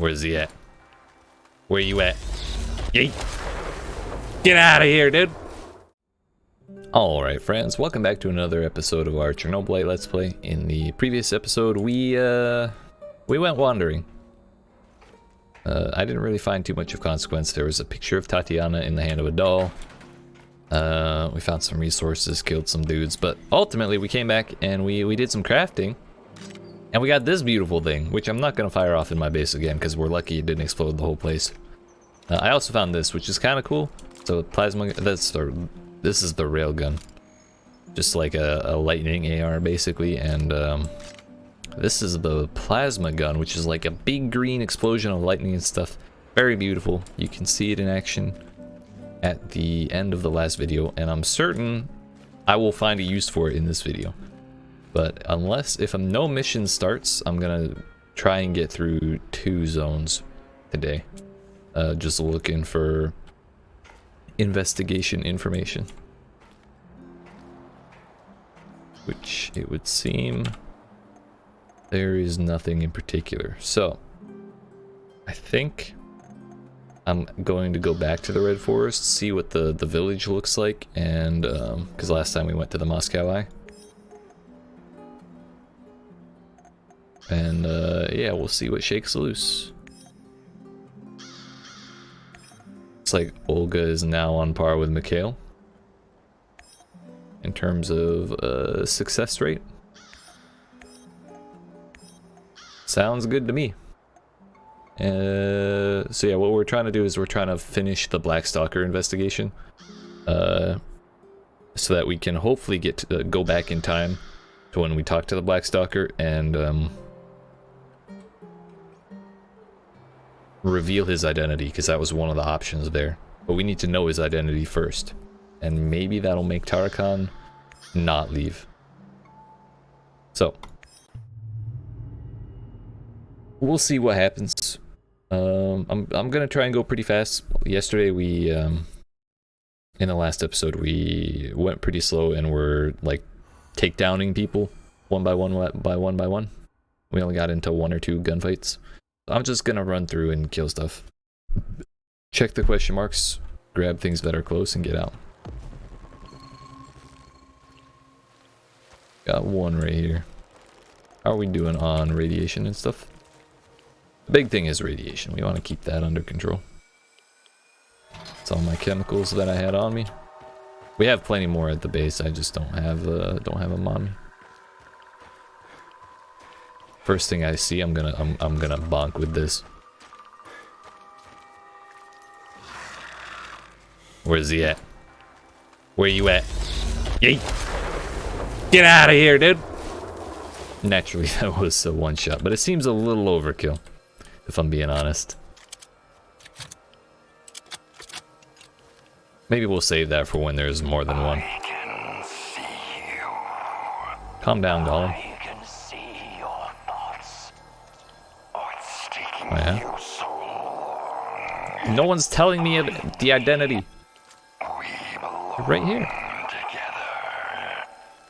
Where's he at? Where you at? Yeet! Get out of here, dude! Alright friends, welcome back to another episode of our Chernobylite Let's Play. In the previous episode, we went wandering. I didn't really find too much of consequence. There was a picture of Tatiana in the hand of a doll. We found some resources, killed some dudes, but ultimately we came back and we did some crafting. And we got this beautiful thing, which I'm not going to fire off in my base again because we're lucky it didn't explode the whole place. I also found this, which is kind of cool. So plasma, this is the railgun. Just like a lightning AR basically, and this is the plasma gun, which is like a big green explosion of lightning and stuff. Very beautiful. You can see it in action at the end of the last video, and I'm certain I will find a use for it in this video. But if no mission starts, I'm gonna try and get through 2 zones today. Just looking for investigation information. Which it would seem there is nothing in particular. So I think I'm going to go back to the Red Forest, see what the village looks like, and because last time we went to the Moscow Eye. And yeah, we'll see what shakes loose. Looks like Olga is now on par with Mikhail in terms of success rate. Sounds good to me. So yeah, what we're trying to do is we're trying to finish the Black Stalker investigation, so that we can hopefully get to go back in time to when we talk to the Black Stalker and reveal his identity, because that was one of the options there. But we need to know his identity first, and maybe that'll make Tarakan not leave. So we'll see what happens. I'm gonna try and go pretty fast. Yesterday we in the last episode we went pretty slow and we're like takedowning people one by one. We only got into 1 or 2 gunfights. I'm just gonna run through and kill stuff. Check the question marks, grab things that are close, and get out. Got one right here. How are we doing on radiation and stuff? The big thing is radiation. We want to keep that under control. That's all my chemicals that I had on me. We have plenty more at the base. I just don't have them on me. First thing I see, I'm gonna bonk with this. Where's he at? Where you at? Yeet! Get out of here, dude! Naturally, that was a one shot, but it seems a little overkill, if I'm being honest. Maybe we'll save that for when there's more than one. Calm down, Gollum. Oh, yeah? No one's telling me the identity. They're right here.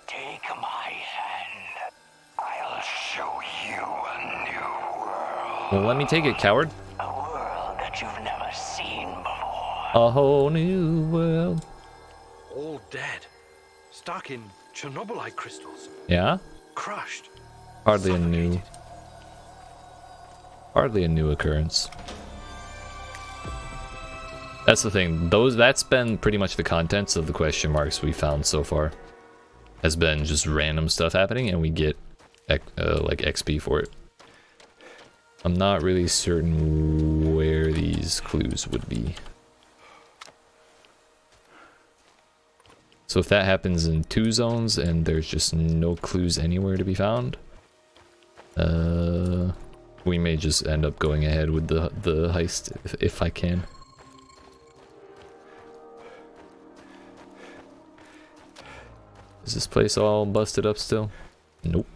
Take my hand. I'll show you a new world. Well, let me take it, coward. A world that you've never seen before. A whole new world. All dead. Stuck in Chernobylite crystals. Yeah? Crushed. Hardly a new occurrence. That's the thing. That's been pretty much the contents of the question marks we found so far. Has been just random stuff happening, and we get like XP for it. I'm not really certain where these clues would be. So if that happens in 2 zones and there's just no clues anywhere to be found, we may just end up going ahead with the heist if I can. Is this place all busted up still? Nope.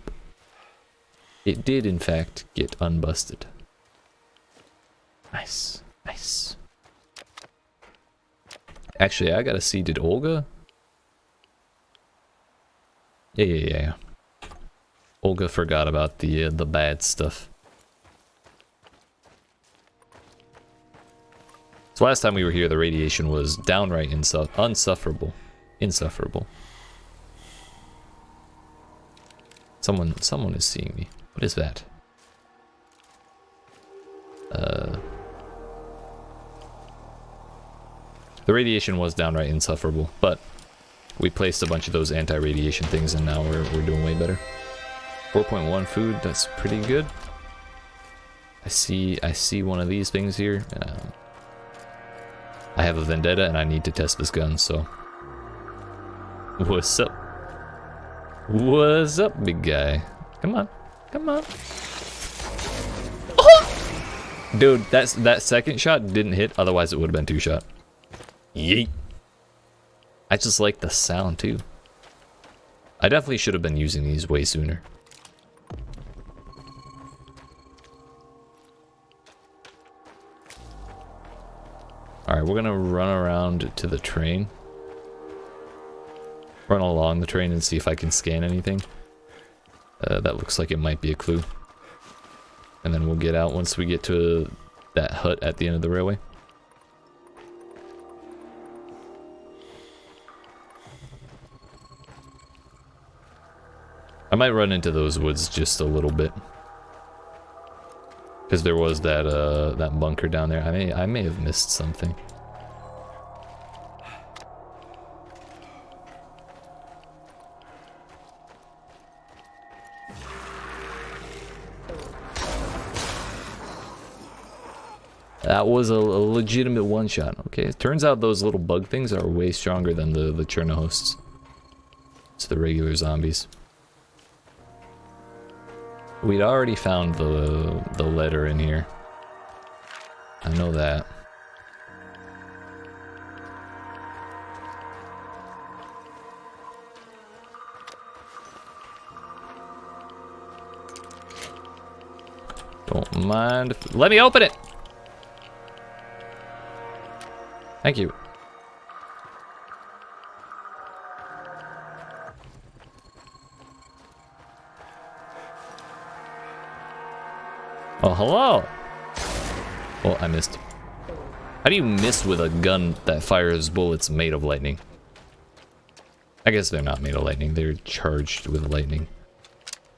It did in fact get unbusted. Nice, nice. Actually, I gotta see, did Olga? Yeah. Olga forgot about the bad stuff. So last time we were here, the radiation was downright insufferable. Insufferable. Someone is seeing me. What is that? The radiation was downright insufferable, but we placed a bunch of those anti-radiation things and now we're doing way better. 4.1 food, that's pretty good. I see one of these things here. I have a vendetta and I need to test this gun, so. What's up? What's up, big guy? Come on. Come on. Oh! Dude, that second shot didn't hit, otherwise it would have been 2-shot. Yeet. I just like the sound too. I definitely should have been using these way sooner. Alright, we're gonna run around to the train. Run along the train and see if I can scan anything. That looks like it might be a clue. And then we'll get out once we get to that hut at the end of the railway. I might run into those woods just a little bit. Because there was that bunker down there. I may have missed something. That was a legitimate one-shot. Okay, it turns out those little bug things are way stronger than the Cherno hosts. It's the regular zombies. We'd already found the letter in here. I know that. Don't mind. Let me open it! Thank you. Oh, hello! Well, I missed. How do you miss with a gun that fires bullets made of lightning? I guess they're not made of lightning, they're charged with lightning.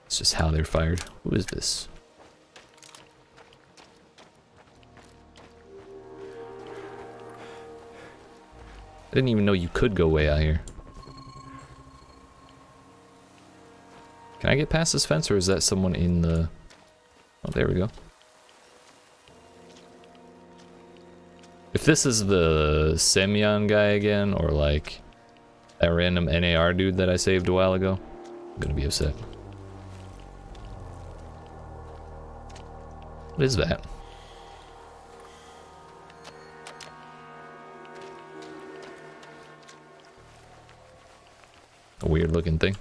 It's just how they're fired. Who is this? I didn't even know you could go way out here. Can I get past this fence, or is that someone in the... Oh, there we go. If this is the Semyon guy again, or like that random NAR dude that I saved a while ago, I'm gonna be upset. What is that? A weird looking thing.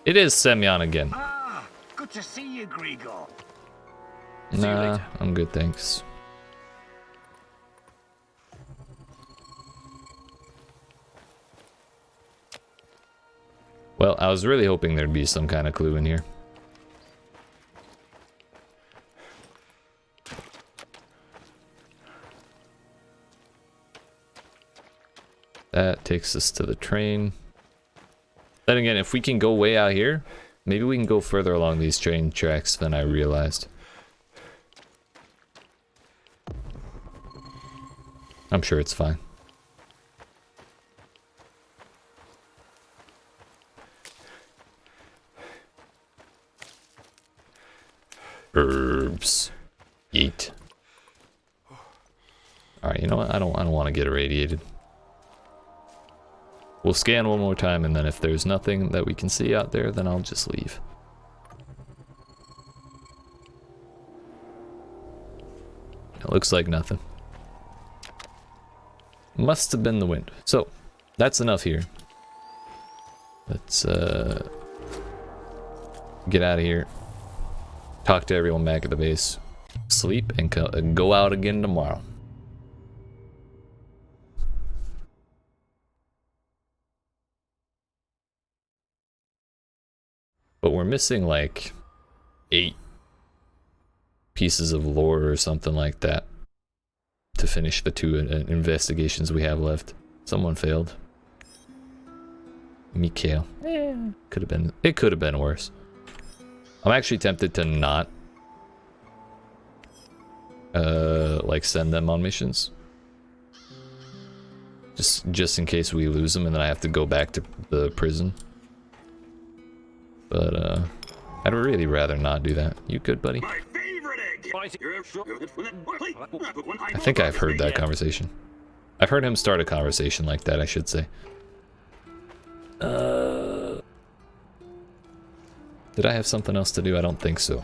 It is Semyon again. Ah, good to see you, Grigor. Nah, I'm good, thanks. Well, I was really hoping there'd be some kind of clue in here. That takes us to the train. Then again, if we can go way out here, maybe we can go further along these train tracks than I realized. I'm sure it's fine. Herbs. Eat. Alright, you know what? I don't want to get irradiated. We'll scan one more time, and then if there's nothing that we can see out there, then I'll just leave. It looks like nothing. Must have been the wind. So, that's enough here. Let's get out of here. Talk to everyone back at the base. Sleep and go out again tomorrow. But we're missing like 8 pieces of lore or something like that. to finish the 2 investigations we have left. Someone failed. Mikhail. Could have been. It could have been worse. I'm actually tempted to not like send them on missions. Just in case we lose them and then I have to go back to the prison. But I'd really rather not do that. You good, buddy? My favorite egg. I think I've heard that conversation. I've heard him start a conversation like that, I should say. Did I have something else to do? I don't think so.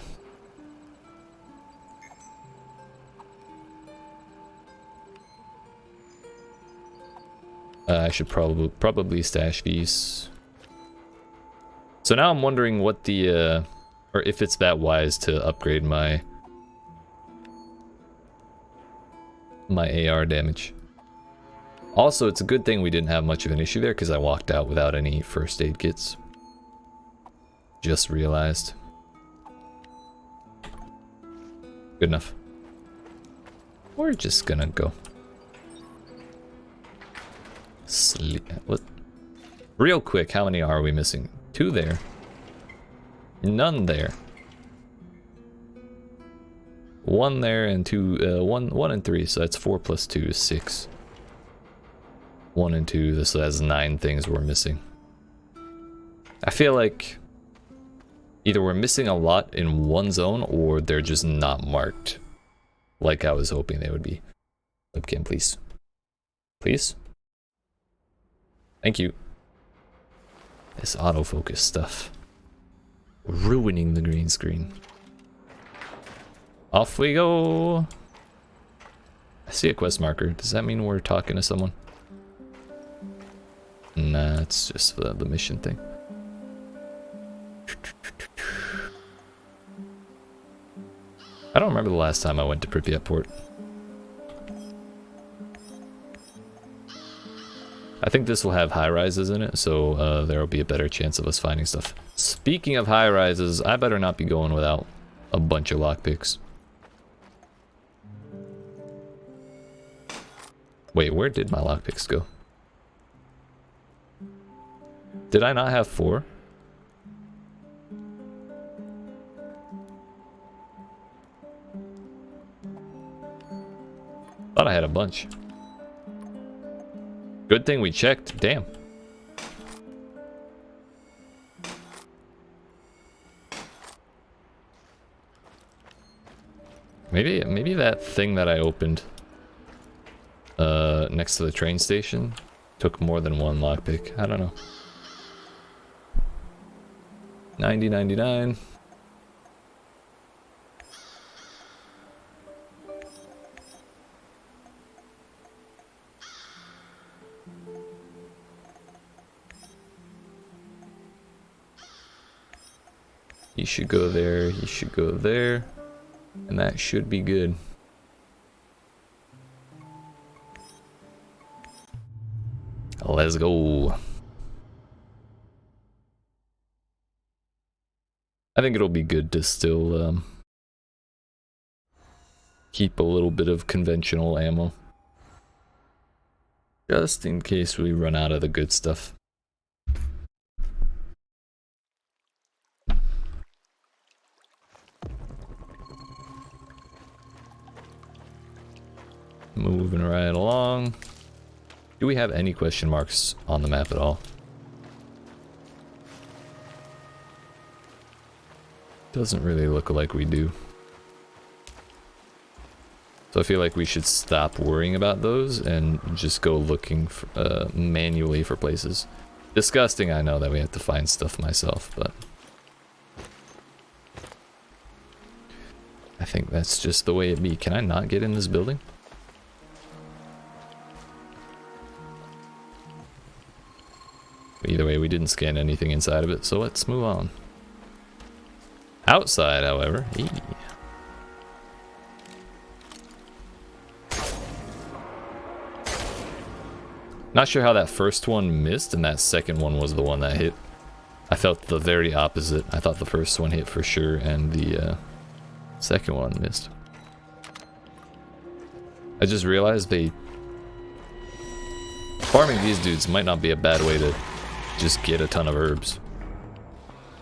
I should probably stash these. So now I'm wondering what the or if it's that wise to upgrade my AR damage. Also, it's a good thing we didn't have much of an issue there because I walked out without any first aid kits. Just realized. Good enough. We're just gonna go. Sleep. What? Real quick, how many are we missing? 2 there. None there. 1 there and 2. 1 and 3. So that's 4 plus 2 is 6. 1 and 2. This has 9 things we're missing. I feel like either we're missing a lot in one zone or they're just not marked like I was hoping they would be. Webcam, please. Please? Thank you. This autofocus stuff. Ruining the green screen. Off we go! I see a quest marker. Does that mean we're talking to someone? Nah, it's just the mission thing. I don't remember the last time I went to Pripyat Port. I think this will have high rises in it, so there will be a better chance of us finding stuff. Speaking of high rises, I better not be going without a bunch of lockpicks. Wait, where did my lockpicks go? Did I not have 4? Thought I had a bunch. Good thing we checked. Damn. Maybe that thing that I opened next to the train station took more than 1 lockpick. I don't know. 90.99. You should go there, you should go there, and that should be good. Let's go. I think it'll be good to still keep a little bit of conventional ammo. Just in case we run out of the good stuff. Moving right along. Do we have any question marks on the map at all? Doesn't really look like we do. So I feel like we should stop worrying about those and just go looking for, manually for places. Disgusting, I know that we have to find stuff myself, but I think that's just the way it be. Can I not get in this building? Either way, we didn't scan anything inside of it, so let's move on. Outside, however, not sure how that first one missed and that second one was the one that hit. I felt the very opposite. I thought the first one hit for sure and the second one missed. I just realized farming these dudes might not be a bad way to just get a ton of herbs.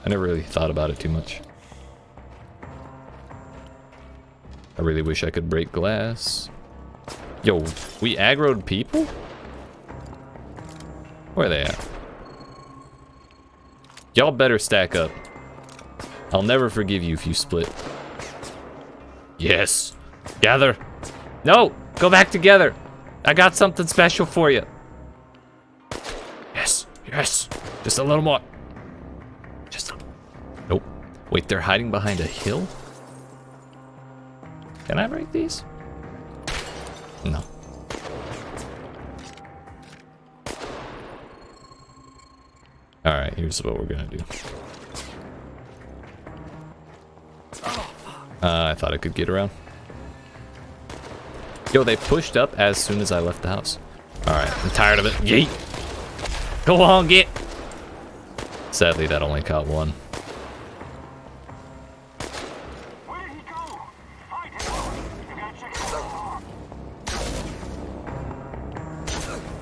I never really thought about it too much. I really wish I could break glass. Yo, we aggroed people? Where are they at? Y'all better stack up. I'll never forgive you if you split. Yes. Gather. No! Go back together. I got something special for you. Yes. Yes. Just a little more. Just a... Nope. Wait, they're hiding behind a hill? Can I break these? No. Alright, here's what we're gonna do. I thought I could get around. Yo, they pushed up as soon as I left the house. Alright, I'm tired of it. Yeet! Go on, get! Sadly, that only caught one.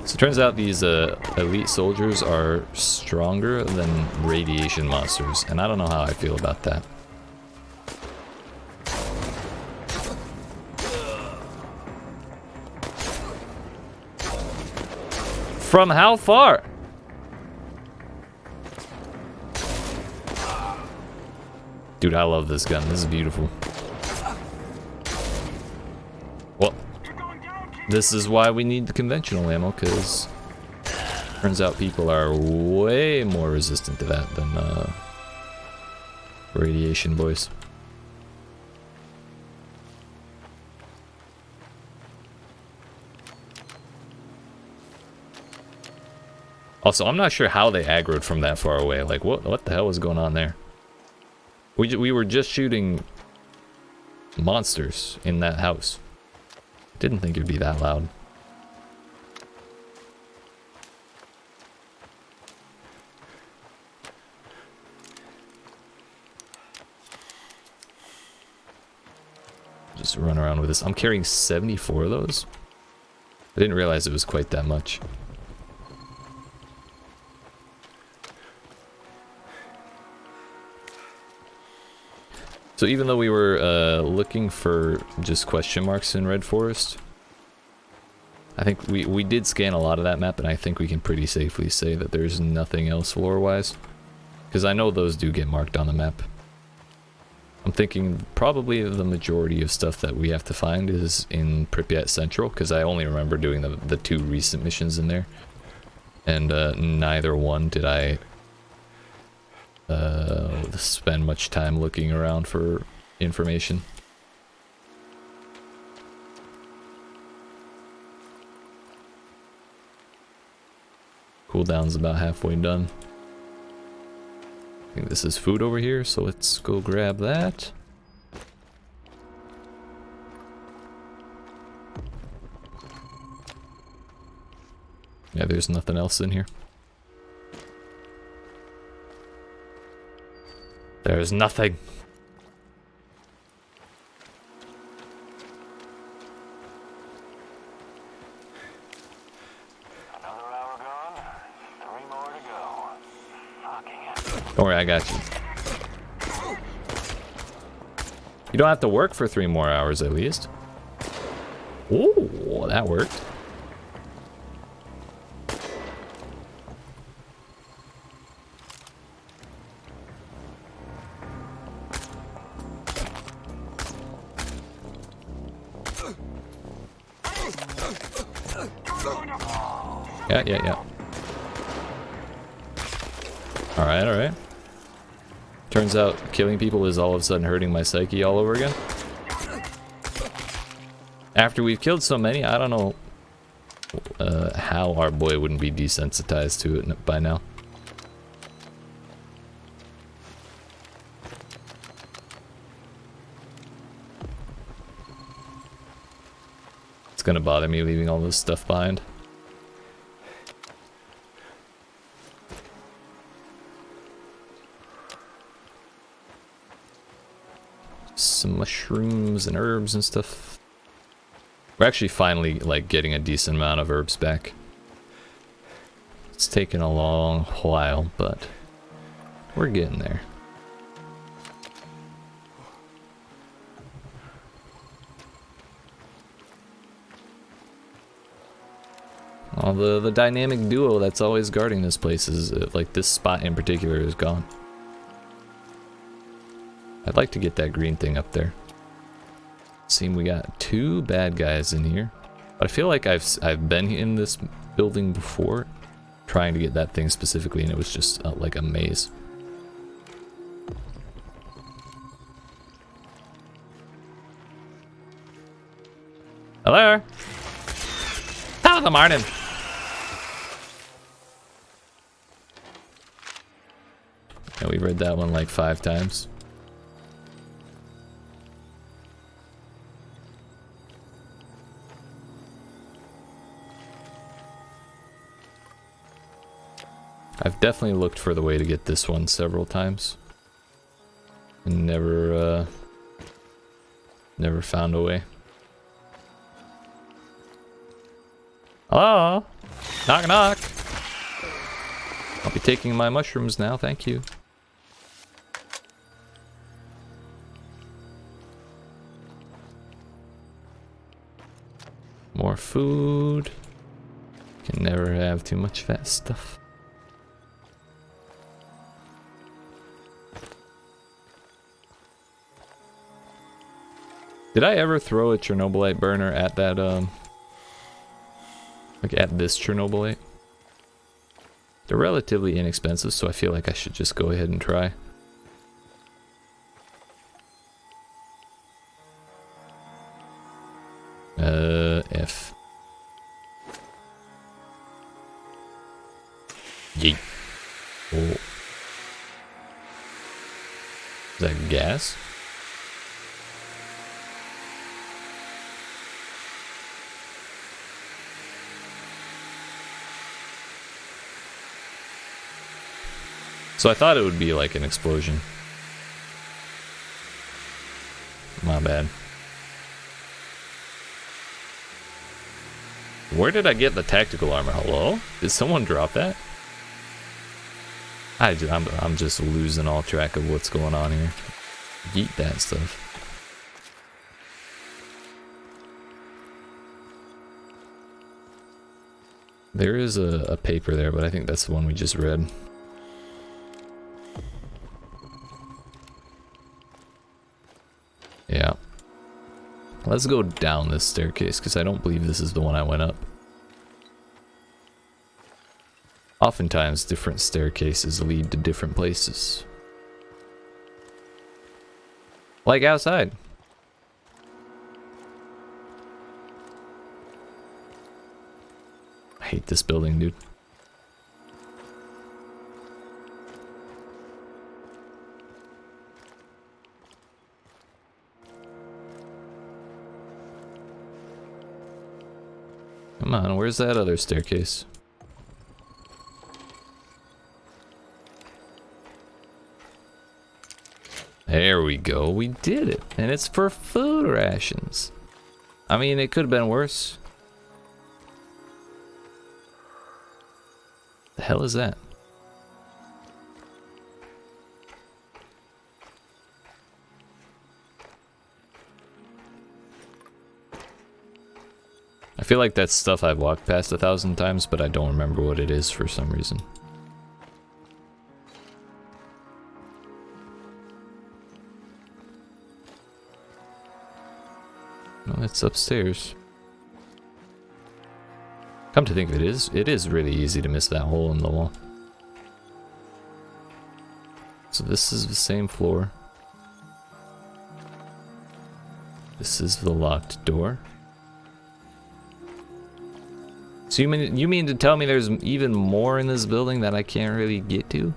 So it turns out these elite soldiers are stronger than radiation monsters, and I don't know how I feel about that. From how far? Dude, I love this gun. This is beautiful. Well, this is why we need the conventional ammo, because turns out people are way more resistant to that than radiation boys. Also, I'm not sure how they aggroed from that far away. Like, what the hell was going on there? We were just shooting monsters in that house. Didn't think it'd be that loud. Just run around with this. I'm carrying 74 of those. I didn't realize it was quite that much. So even though we were looking for just question marks in Red Forest, I think we did scan a lot of that map, and I think we can pretty safely say that there's nothing else lore-wise. Because I know those do get marked on the map. I'm thinking probably the majority of stuff that we have to find is in Pripyat Central, because I only remember doing the two recent missions in there. And neither one did I spend much time looking around for information. Cooldown's about halfway done. I think this is food over here, so let's go grab that. Yeah, there's nothing else in here. There's nothing. Another hour gone. 3 more to go. Fucking it. Don't worry, I got you. You don't have to work for 3 more hours at least. Ooh, that worked. Yeah. Alright. Turns out killing people is all of a sudden hurting my psyche all over again. After we've killed so many, I don't know how our boy wouldn't be desensitized to it by now. It's gonna bother me leaving all this stuff behind. Some mushrooms and herbs and stuff. We're actually finally, like, getting a decent amount of herbs back. It's taken a long while, but we're getting there. Well, the dynamic duo that's always guarding this place is, like, this spot in particular is gone. I'd like to get that green thing up there. Seems we got 2 bad guys in here. But I feel like I've been in this building before, trying to get that thing specifically, and it was just like a maze. Hello? Top of the morning. Yeah, we read that one like 5 times. I've definitely looked for the way to get this one several times. And never found a way. Hello? Knock knock. I'll be taking my mushrooms now, thank you. More food. Can never have too much fat stuff. Did I ever throw a Chernobylite burner at that, like at this Chernobylite? They're relatively inexpensive, so I feel like I should just go ahead and try. F. Yeet. Oh. Is that gas? So I thought it would be like an explosion. My bad. Where did I get the tactical armor? Hello? Did someone drop that? I'm just losing all track of what's going on here. Yeet that stuff. There is a paper there, but I think that's the one we just read. Yeah. Let's go down this staircase, because I don't believe this is the one I went up. Oftentimes, different staircases lead to different places. Like outside. I hate this building, dude. Come on, where's that other staircase? There we go, we did it. And it's for food rations. I mean, it could have been worse. The hell is that? I feel like that's stuff I've walked past 1,000 times, but I don't remember what it is for some reason. No, it's upstairs. Come to think of it, it is really easy to miss that hole in the wall. So this is the same floor. This is the locked door. So you mean to tell me there's even more in this building that I can't really get to?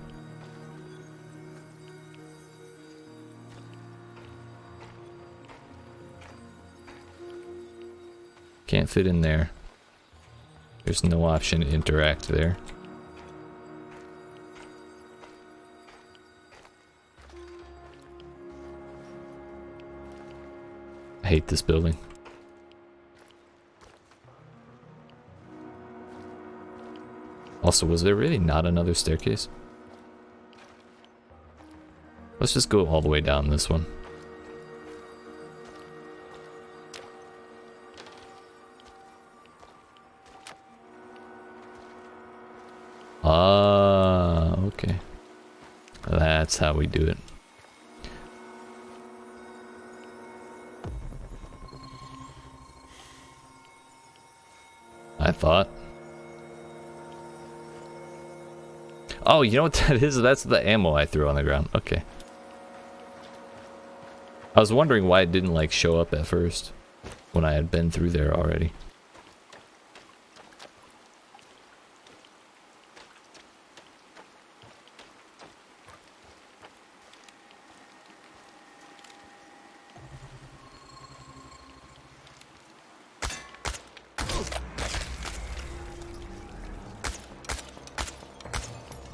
Can't fit in there. There's no option to interact there. I hate this building. Also, was there really not another staircase? Let's just go all the way down this one. Ah, okay. That's how we do it. I thought. Oh, you know what that is? That's the ammo I threw on the ground. Okay. I was wondering why it didn't like show up at first when I had been through there already.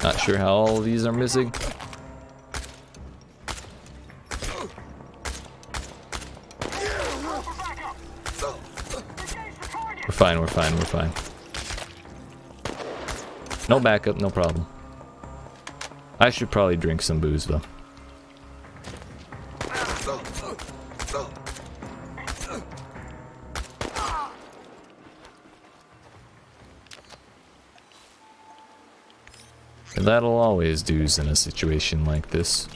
Not sure how all of these are missing. We're fine, we're fine, we're fine. No backup, no problem. I should probably drink some booze though. That'll always do's in a situation like this.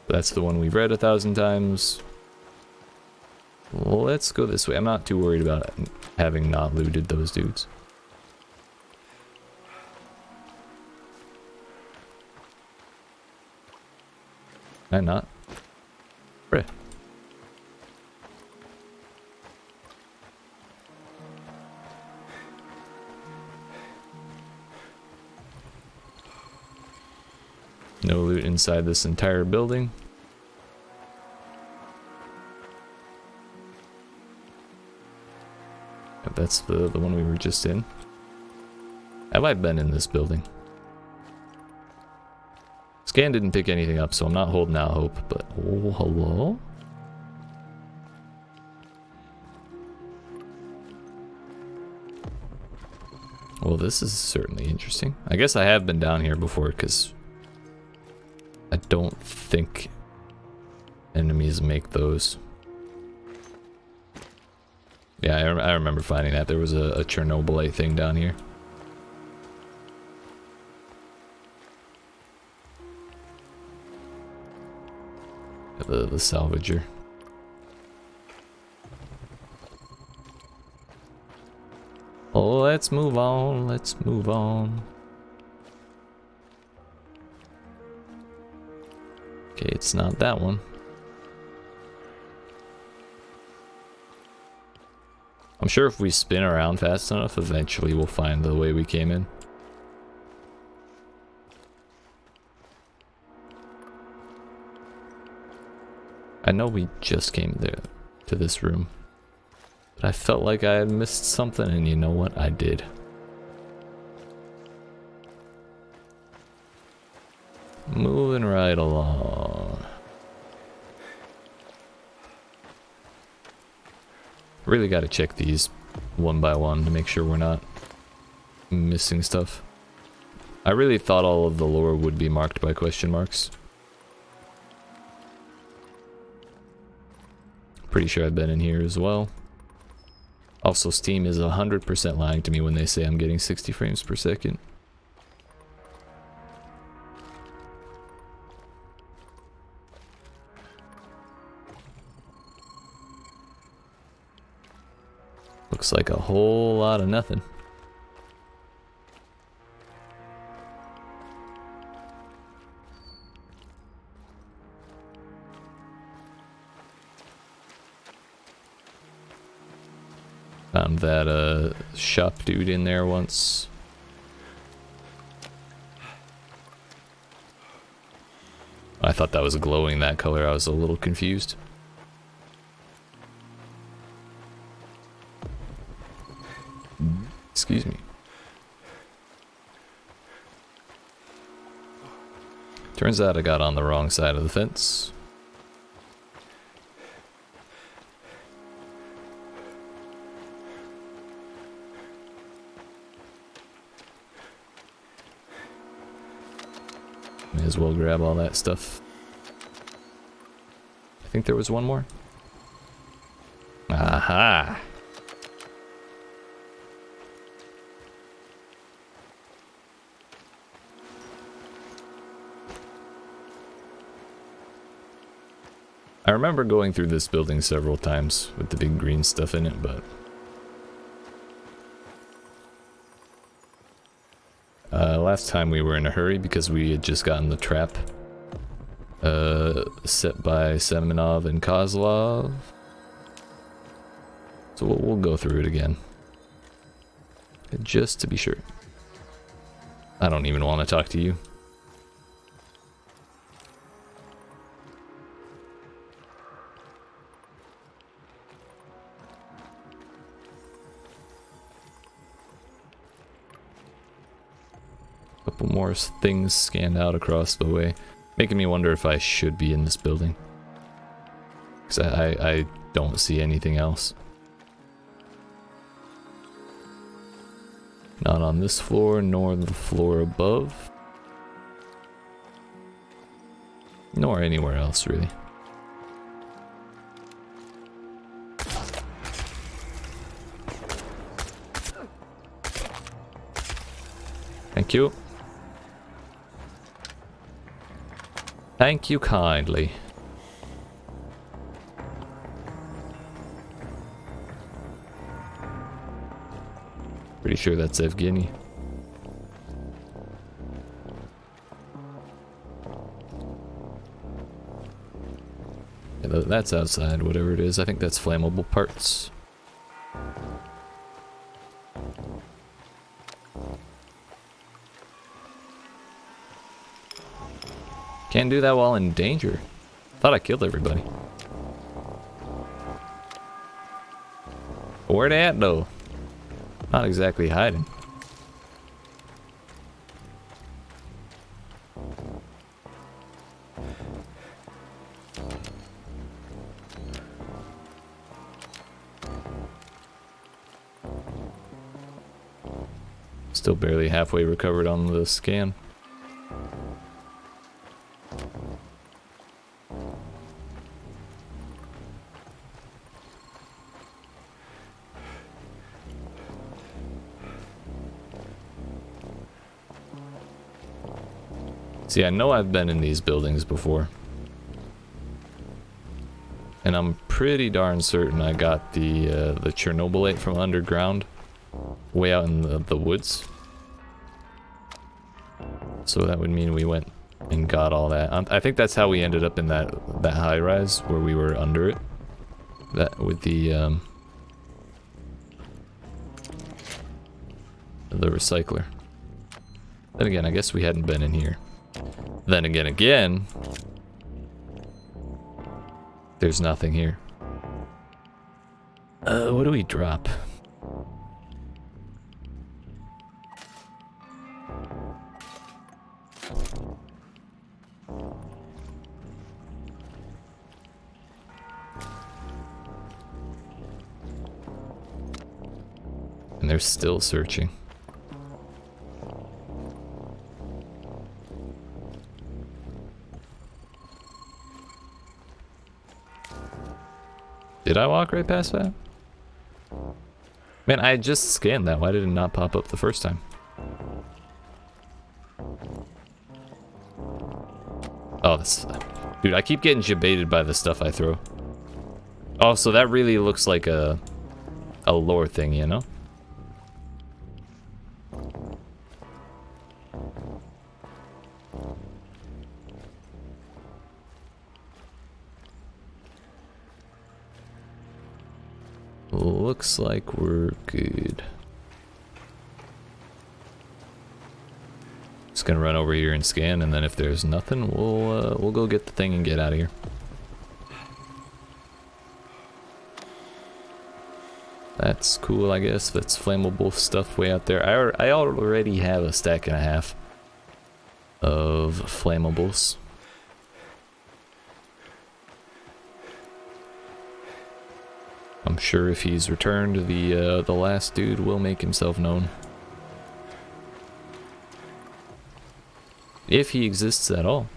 That's the one we've read 1,000 times. Let's go this way. I'm not too worried about having not looted those dudes. I'm not. Bruh. No loot inside this entire building. That's the one we were just in. Have I been in this building? Scan didn't pick anything up, so I'm not holding out hope, but oh, hello? Well, this is certainly interesting. I guess I have been down here before, because I don't think enemies make those. Yeah, I remember finding that. There was a CHERNOBYLITE thing down here. The salvager. Oh, let's move on. Let's move on. Okay, it's not that one. I'm sure if we spin around fast enough, eventually we'll find the way we came in. I know we just came there to this room, but I felt like I had missed something, and you know what? I did. Moving right along. Really got to check these one by one to make sure we're not missing stuff. I really thought all of the lore would be marked by question marks. Pretty sure I've been in here as well. Also, Steam is 100% lying to me when they say I'm getting 60 frames per second. Looks like a whole lot of nothing. Found that shop dude in there once. I thought that was glowing that color. I was a little confused. Excuse me. Turns out I got on the wrong side of the fence. May as well grab all that stuff. I think there was one more. Aha! I remember going through this building several times with the big green stuff in it, but... last time we were in a hurry because we had just gotten the trap set by Semenov and Kozlov. So we'll go through it again. Just to be sure. I don't even want to talk to you. Couple more things scanned out across the way, making me wonder if I should be in this building. Because I don't see anything else. Not on this floor, nor the floor above. Nor anywhere else, really. Thank you. Thank you kindly. Pretty sure that's Evgeny. Yeah, that's outside, whatever it is. I think that's flammable parts. Can't do that while in danger. Thought I killed everybody. Where they at though? Not exactly hiding. Still barely halfway recovered on the scan. See, I know I've been in these buildings before. And I'm pretty darn certain I got the CHERNOBYLITE from underground. Way out in the woods. So that would mean we went and got all that. I think that's how we ended up in that high rise where we were under it. That with the recycler. Then again, I guess we hadn't been in here. Then again, there's nothing here. What do we drop? And they're still searching. Did I walk right past that? Man, I just scanned that. Why did it not pop up the first time? Oh, that's... Dude, I keep getting jebaited by the stuff I throw. Oh, so that really looks like a lore thing, you know? Looks like we're good. Just gonna run over here and scan, and then if there's nothing, we'll go get the thing and get out of here. That's cool, I guess. That's flammable stuff way out there. I already have a stack and a half of flammables. I'm sure if he's returned, the last dude will make himself known. If he exists at all.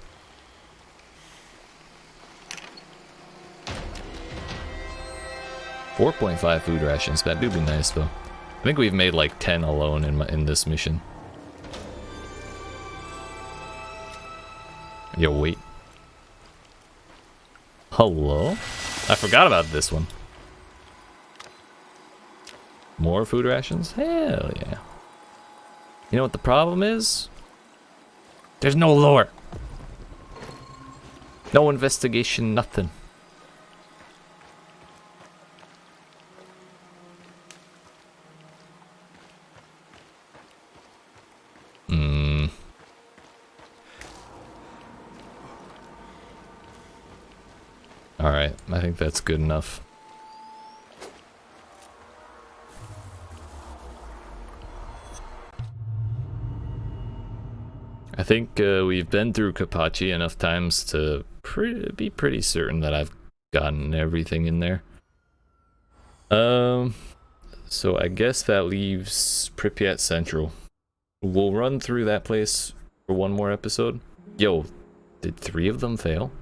$4.5 food rations. That do be nice though. I think we've made like 10 alone in this mission. Yo, wait. Hello? I forgot about this one. More food rations? Hell yeah. You know what the problem is? There's no lore. No investigation, nothing. Alright, I think that's good enough. I think we've been through Kapachi enough times to be pretty certain that I've gotten everything in there. So I guess that leaves Pripyat Central. We'll run through that place for one more episode. Yo, did 3 of them fail?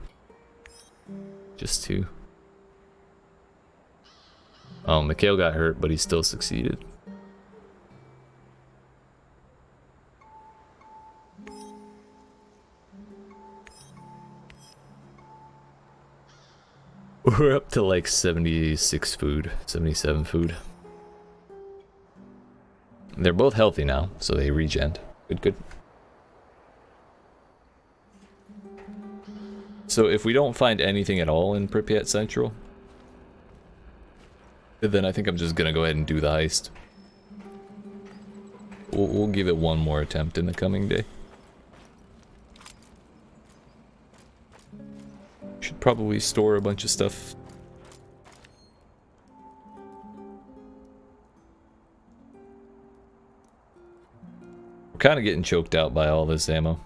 Just 2. Oh, Mikhail got hurt, but he still succeeded. We're up to like 76 food, 77 food. They're both healthy now, so they regen. Good, good. So if we don't find anything at all in Pripyat Central, then I think I'm just gonna go ahead and do the heist. We'll give it one more attempt in the coming day. Should probably store a bunch of stuff. We're kind of getting choked out by all this ammo.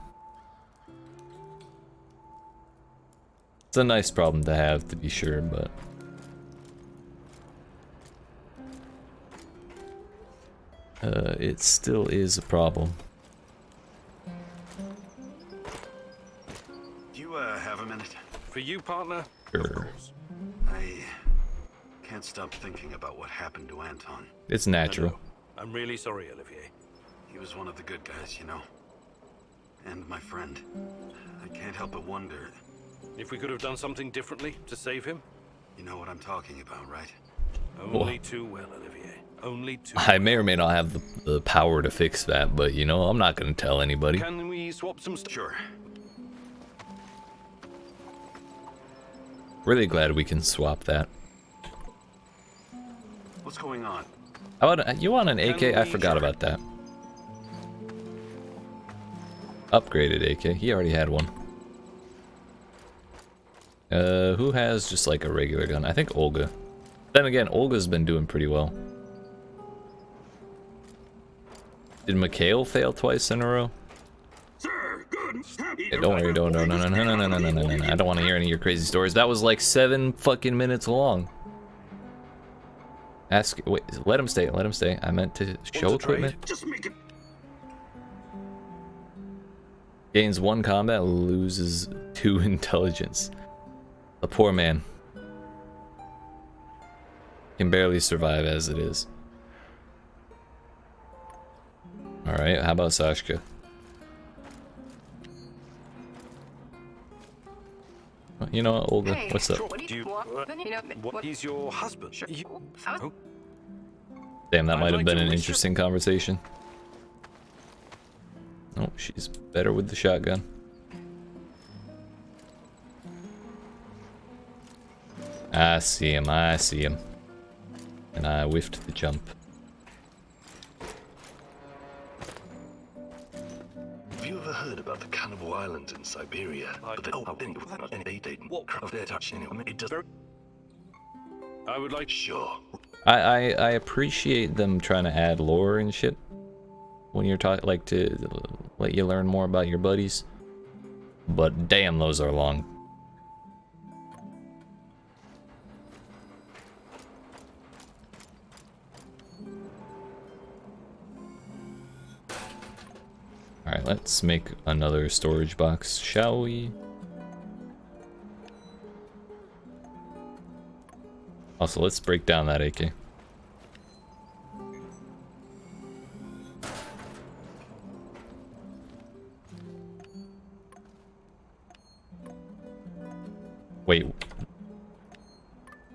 It's a nice problem to have, to be sure, but... it still is a problem. Do you have a minute? For you, partner? Sure. Of course. I can't stop thinking about what happened to Anton. It's natural. No, no. I'm really sorry, Olivier. He was one of the good guys, you know. And my friend. I can't help but wonder. If we could have done something differently to save him? You know what I'm talking about, right? Only too well, Olivier. Only too I may or may not have the power to fix that, but you know, I'm not gonna tell anybody. Can we swap some stuff? Sure. Really glad we can swap that. What's going on? You want an AK? I forgot about that. Upgraded AK. He already had one. Who has just like a regular gun? I think Olga. Then again, Olga's been doing pretty well. Did Mikhail fail twice in a row? Sir, good. Yeah, don't worry, no. I don't want to hear any of your crazy stories. That was like 7 fucking minutes long. Wait, let him stay, let him stay. I meant to show equipment. Just make it. Gains 1 combat, loses 2 intelligence. A poor man. Can barely survive as it is. Alright, how about Sashka? You know what, Olga, what's up? He's your husband. Oh, Damn, that I'd might have like been to an wish interesting conversation. Oh, she's better with the shotgun. I see him, I see him. And I whiffed the jump. Have you ever heard about the Cannibal Islands in Siberia? But they it does very I would like. sure. I appreciate them trying to add lore and shit. When you're talking, like, to let you learn more about your buddies. But damn, those are long. Alright, let's make another storage box, shall we? Also, let's break down that AK. Wait.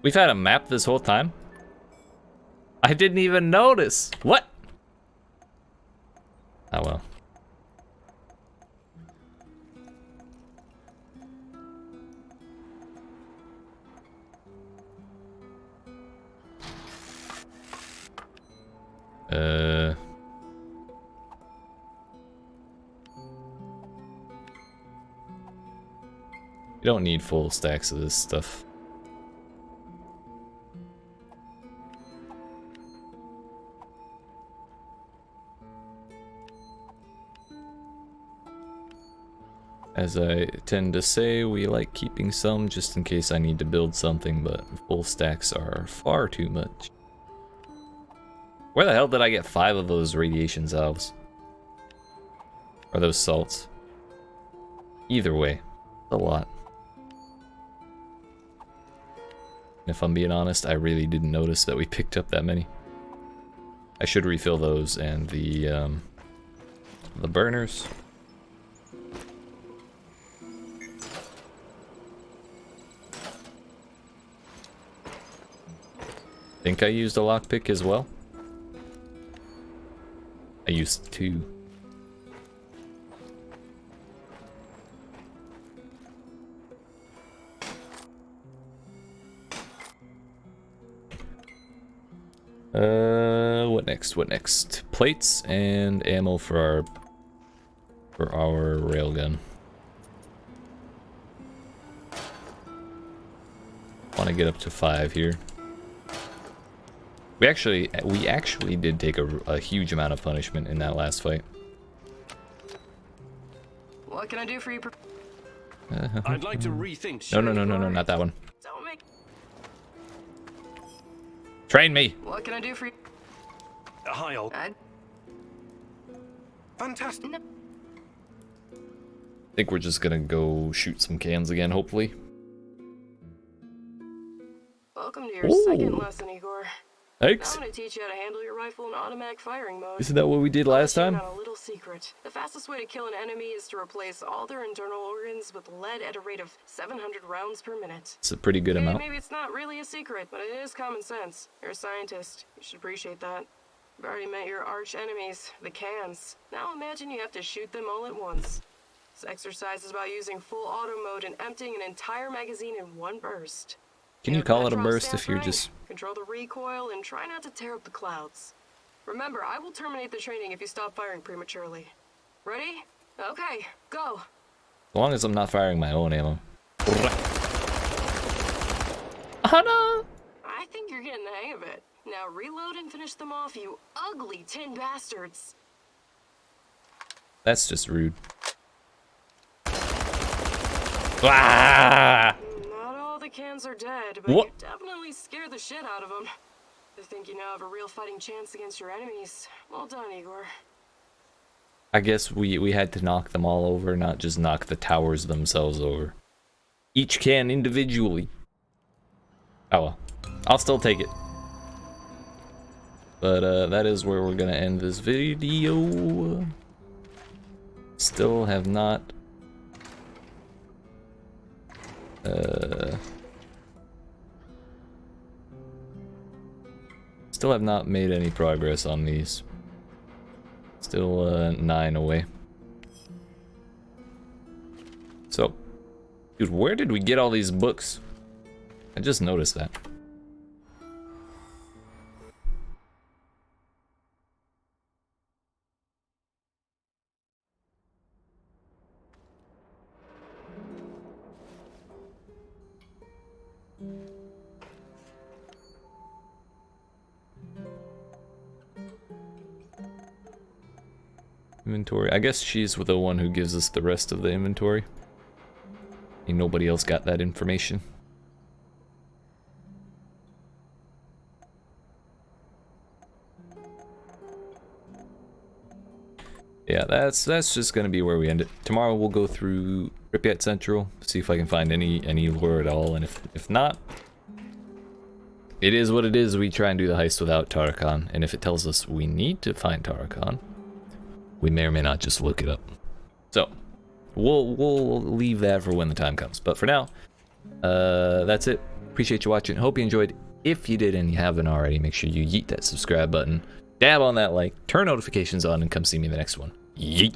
We've had a map this whole time? I didn't even notice. What? Oh well. You don't need full stacks of this stuff. As I tend to say, we like keeping some just in case I need to build something, but full stacks are far too much. Where the hell did I get 5 of those radiation salves? Or those salts? Either way, a lot. If I'm being honest, I really didn't notice that we picked up that many. I should refill those and the burners. Think I used a lockpick as well? I used 2. What next? What next? Plates and ammo for our railgun. Want to get up to 5 here. We actually did take a huge amount of punishment in that last fight. What can I do for you? I'd like to rethink. No, not that one. Don't make. Train me. What can I do for you? Hi, old. I Fantastic. no. Think we're just gonna go shoot some cans again, hopefully. Welcome to your Ooh. second lesson, Igor. Thanks. I'm going to teach you how to handle your rifle in automatic firing mode. Isn't that what we did last I'll let you time? in on a little secret. The fastest way to kill an enemy is to replace all their internal organs with lead at a rate of 700 rounds per minute. It's a pretty good amount. Maybe it's not really a secret, but it is common sense. You're a scientist. You should appreciate that. You've already met your arch enemies, the cans. Now imagine you have to shoot them all at once. This exercise is about using full auto mode and emptying an entire magazine in one burst. Can you call it a burst if you're just... Control the recoil and try not to tear up the clouds. Remember, I will terminate the training if you stop firing prematurely. Ready? Okay, go. As long as I'm not firing my own ammo. Oh no! I think you're getting the hang of it. Now reload and finish them off, you ugly tin bastards. That's just rude. Ah! Not all the cans are dead, but What? you definitely scared the shit out of them. I think you now have a real fighting chance against your enemies. Well done, Igor. I guess we had to knock them all over, not just knock the towers themselves over. Each can individually. Oh well. I'll still take it. But that is where we're gonna end this video. Still have not still have not made any progress on these. Still 9 away. So, dude, where did we get all these books? I just noticed that. Inventory. I guess she's the one who gives us the rest of the inventory. Ain't nobody else got that information. yeah, that's just gonna be where we end it. Tomorrow we'll go through Pripyat Central, see if I can find any lure at all, and if not, it is what it is. We try and do the heist without Tarakan, and if it tells us we need to find Tarakan, we may or may not just look it up. So we'll leave that for when the time comes. But for now, that's it. Appreciate you watching. Hope you enjoyed. If you did and you haven't already, make sure you yeet that subscribe button, dab on that like, turn notifications on, and come see me in the next one. Yeet.